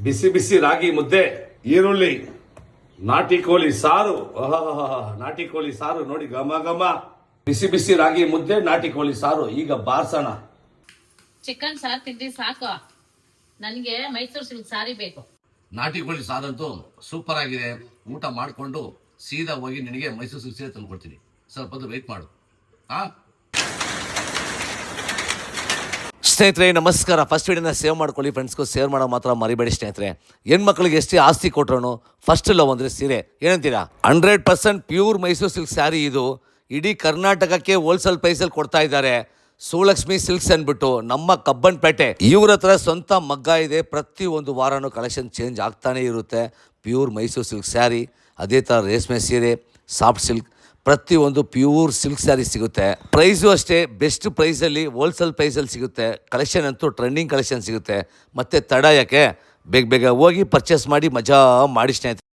ಬಿಸಿ ಬಿಸಿ ರಾಗಿ ಮುದ್ದೆ, ಈರುಳ್ಳಿ, ನಾಟಿ ಕೋಳಿ ಸಾರು. ನಾಟಿ ಕೋಳಿ ಸಾರು ನೋಡಿ, ಘಮ ಘಮ. ಬಿಸಿ ಬಿಸಿ ರಾಗಿ ಮುದ್ದೆ, ನಾಟಿ ಕೋಳಿ ಸಾರು. ಈಗ ಬಾರ್ಸೋಣ. ಚಿಕನ್ ಸಾರು ತಿಂಡಿ ಸಾಕು, ನನಗೆ ಮೈಸೂರು ಸಿಲ್ಕ್ ಸಾರಿ ಬೇಕು. ನಾಟಿ ಕೋಳಿ ಸಾರಂತೂ ಸೂಪರ್ ಆಗಿದೆ. ಊಟ ಮಾಡಿಕೊಂಡು ಸೀದಾ ಹೋಗಿ ನಿನಗೆ ಮೈಸೂರು ಸಿಲ್ಕ್ ಸೀರೆ ತಂದು ಕೊಡ್ತೀನಿ. ಸ್ವಲ್ಪ ಹೊತ್ತು ವೆಯ್ಟ್ ಮಾಡು. ಸ್ನೇಹಿತರೆ ನಮಸ್ಕಾರ. ಫಸ್ಟ್ ವಿಡಿಯೋನ ಸೇವ್ ಮಾಡ್ಕೊಳ್ಳಿ, ಫ್ರೆಂಡ್ಸ್ಗೂ ಶೇರ್ ಮಾಡೋ ಮಾತ್ರ ಮರಿಬೇಡಿ ಸ್ನೇಹಿತರೆ. ಹೆಣ್ಮಕ್ಳಿಗೆ ಎಷ್ಟೇ ಆಸ್ತಿ ಕೊಟ್ರು ಫಸ್ಟ್ ಲವ್ ಅಂದರೆ ಸೀರೆ. ಏನಂತೀರಾ? 100% ಪ್ಯೂರ್ ಮೈಸೂರು ಸಿಲ್ಕ್ ಸ್ಯಾರಿ. ಇದು ಇಡೀ ಕರ್ನಾಟಕಕ್ಕೆ ಹೋಲ್ಸೇಲ್ ಪ್ರೈಸಲ್ಲಿ ಕೊಡ್ತಾ ಇದ್ದಾರೆ. ಸುಲಕ್ಷ್ಮಿ ಸಿಲ್ಕ್ಸ್ ಅಂದ್ಬಿಟ್ಟು ನಮ್ಮ ಕಬ್ಬನ್ಪೇಟೆ. ಇವ್ರ ಹತ್ರ ಸ್ವಂತ ಮಗ್ಗ ಇದೆ. ಪ್ರತಿ ಒಂದು ವಾರನೂ ಕಲೆಕ್ಷನ್ ಚೇಂಜ್ ಆಗ್ತಾನೆ ಇರುತ್ತೆ. ಪ್ಯೂರ್ ಮೈಸೂರು ಸಿಲ್ಕ್ ಸ್ಯಾರಿ, ಅದೇ ಥರ ರೇಷ್ಮೆ ಸೀರೆ, ಸಾಫ್ಟ್ ಸಿಲ್ಕ್, ಪ್ರತಿಯೊಂದು ಪ್ಯೂರ್ ಸಿಲ್ಕ್ ಸ್ಯಾರಿ ಸಿಗುತ್ತೆ. ಪ್ರೈಸು ಅಷ್ಟೇ ಬೆಸ್ಟ್ ಪ್ರೈಸಲ್ಲಿ, ಹೋಲ್ಸೇಲ್ ಪ್ರೈಸಲ್ಲಿ ಸಿಗುತ್ತೆ. ಕಲೆಕ್ಷನ್ ಅಂತೂ ಟ್ರೆಂಡಿಂಗ್ ಕಲೆಕ್ಷನ್ ಸಿಗುತ್ತೆ. ಮತ್ತು ತಡ ಯಾಕೆ, ಬೇಗ ಬೇಗ ಹೋಗಿ ಪರ್ಚೇಸ್ ಮಾಡಿ ಮಜಾ ಮಾಡಿ ಸ್ನೇಹಿತರೆ.